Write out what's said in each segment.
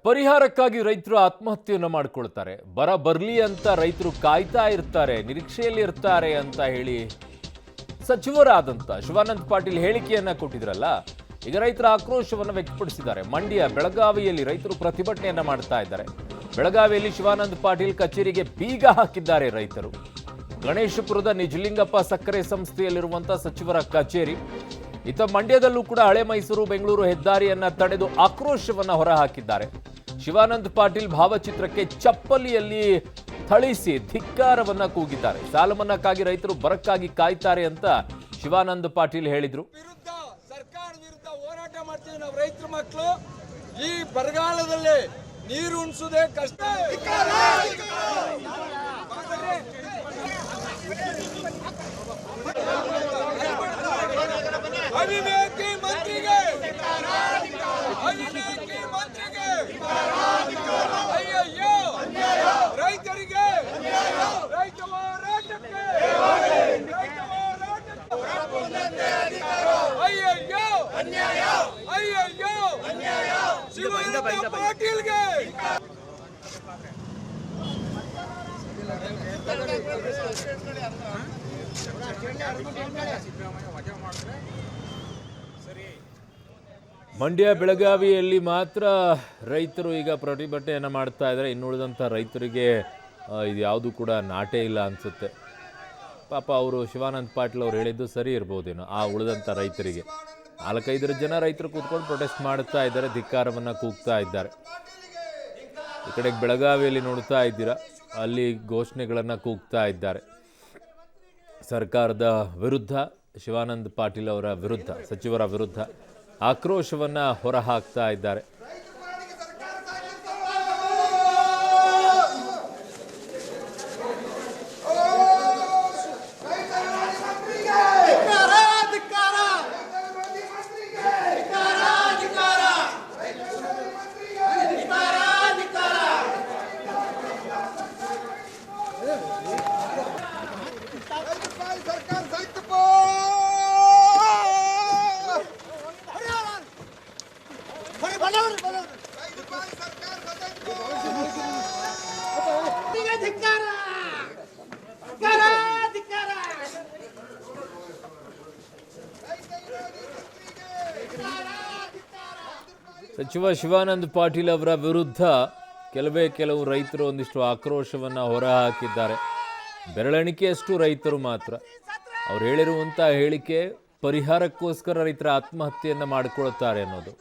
ಪರಿಹಾರಕ್ಕಾಗಿ ರೈತರು ಆತ್ಮಹತ್ಯೆಯನ್ನು ಮಾಡಿಕೊಳ್ತಾರೆ. ಬರ ಬರಲಿ ಅಂತ ರೈತರು ಕಾಯ್ತಾ ಇರ್ತಾರೆ, ನಿರೀಕ್ಷೆಯಲ್ಲಿ ಇರ್ತಾರೆ ಅಂತ ಹೇಳಿ ಸಚಿವರಾದಂತ ಶಿವಾನಂದ ಪಾಟೀಲ್ ಹೇಳಿಕೆಯನ್ನ ಕೊಟ್ಟಿದ್ರಲ್ಲ. ಈಗ ರೈತರ ಆಕ್ರೋಶವನ್ನು ವ್ಯಕ್ತಪಡಿಸಿದ್ದಾರೆ. ಮಂಡ್ಯ, ಬೆಳಗಾವಿಯಲ್ಲಿ ರೈತರು ಪ್ರತಿಭಟನೆಯನ್ನ ಮಾಡ್ತಾ ಇದ್ದಾರೆ. ಬೆಳಗಾವಿಯಲ್ಲಿ ಶಿವಾನಂದ ಪಾಟೀಲ್ ಕಚೇರಿಗೆ ಬೀಗ ಹಾಕಿದ್ದಾರೆ ರೈತರು. ಗಣೇಶಪುರದ ನಿಜಲಿಂಗಪ್ಪ ಸಕ್ಕರೆ ಸಂಸ್ಥೆಯಲ್ಲಿರುವಂತಹ ಸಚಿವರ ಕಚೇರಿ. ಇತ್ತ ಮಂಡ್ಯದಲ್ಲೂ ಕೂಡ ಹಳೆ ಮೈಸೂರು ಬೆಂಗಳೂರು ಹೆದ್ದಾರಿಯನ್ನ ತಡೆದು ಆಕ್ರೋಶವನ್ನ ಹೊರಹಾಕಿದ್ದಾರೆ. ಶಿವಾನಂದ ಪಾಟೀಲ್ ಭಾವಚಿತ್ರಕ್ಕೆ ಚಪ್ಪಲಿಯಲ್ಲಿ ಥಳಿಸಿ ಧಿಕ್ಕಾರವನ್ನ ಕೂಗಿದ್ದಾರೆ. ಸಾಲಮನ್ನಾಕ್ಕಾಗಿ ರೈತರು ಬರಕ್ಕಾಗಿ ಕಾಯ್ತಾರೆ ಅಂತ ಶಿವಾನಂದ ಪಾಟೀಲ್ ಹೇಳಿದ್ರು. ಸರ್ಕಾರದ ವಿರುದ್ಧ ಹೋರಾಟ ಮಾಡ್ತೀವಿ ನಾವು ರೈತರ ಮಕ್ಕಳು. ಈ ಬರಗಾಲದಲ್ಲಿ ನೀರು ಉಣಿಸುವುದೇ ಕಷ್ಟ. ಅವಿವೇಕಿ ಮಂತ್ರಿಗೆ, ಅವಿವೇಕಿ ಮಂತ್ರಿಗೆ, ಅಯ್ಯಯ್ಯೋ ರೈತರಿಗೆ, ರೈತ ಹೋರಾಟಕ್ಕೆ, ರೈತ ಹೋರಾಟಕ್ಕೆ, ಅಯ್ಯಯ್ಯೋ ಅಯ್ಯಯ್ಯೋ ಶಿವಾನಂದ ಪಾಟೀಲ್ಗೆ. ಮಂಡ್ಯ, ಬೆಳಗಾವಿಯಲ್ಲಿ ಮಾತ್ರ ರೈತರು ಈಗ ಪ್ರತಿಭಟನೆಯನ್ನು ಮಾಡ್ತಾ ಇದ್ದಾರೆ. ಇನ್ನುಳಿದಂಥ ರೈತರಿಗೆ ಇದು ಯಾವುದು ಕೂಡ ನಾಟೇ ಇಲ್ಲ ಅನಿಸುತ್ತೆ. ಪಾಪ ಅವರು ಶಿವಾನಂದ ಪಾಟೀಲ್ ಅವರು ಹೇಳಿದ್ದು ಸರಿ ಇರ್ಬೋದೇನೋ. ಆ ಉಳಿದಂಥ ರೈತರಿಗೆ 4-5 ಜನ ರೈತರು ಕೂತ್ಕೊಂಡು ಪ್ರೊಟೆಸ್ಟ್ ಮಾಡ್ತಾ ಇದ್ದಾರೆ, ಧಿಕ್ಕಾರವನ್ನು ಕೂಗ್ತಾ ಇದ್ದಾರೆ. ಈ ಕಡೆಗೆ ಬೆಳಗಾವಿಯಲ್ಲಿ ನೋಡ್ತಾ ಇದ್ದೀರಾ, ಅಲ್ಲಿ ಘೋಷಣೆಗಳನ್ನು ಕೂಗ್ತಾ ಇದ್ದಾರೆ. ಸರ್ಕಾರದ ವಿರುದ್ಧ, ಶಿವಾನಂದ ಪಾಟೀಲ್ ಅವರ ವಿರುದ್ಧ, ಸಚಿವರ ವಿರುದ್ಧ ಆಕ್ರೋಶವನ್ನು ಹೊರಹಾಕ್ತಾ ಇದ್ದಾರೆ. ಸಚಿವ ಶಿವಾನಂದ ಪಾಟೀಲ್ ಅವರ ವಿರುದ್ಧ ಕೆಲವು ರೈತರು ಒಂದಿಷ್ಟು ಆಕ್ರೋಶವನ್ನು ಹೊರಹಾಕಿದ್ದಾರೆ. ಬೆರಳೆಣಿಕೆಯಷ್ಟು ರೈತರು ಮಾತ್ರ. ಅವ್ರು ಹೇಳಿರುವಂಥ ಹೇಳಿಕೆ ಪರಿಹಾರಕ್ಕೋಸ್ಕರ ರೈತರ ಆತ್ಮಹತ್ಯೆಯನ್ನು ಮಾಡಿಕೊಳ್ತಾರೆ ಅನ್ನೋದು.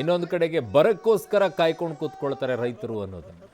ಇನ್ನೊಂದು ಕಡೆಗೆ ಬರಕ್ಕೋಸ್ಕರ ಕಾಯ್ಕೊಂಡು ಕೂತ್ಕೊಳ್ತಾರೆ ರೈತರು ಅನ್ನೋದನ್ನು.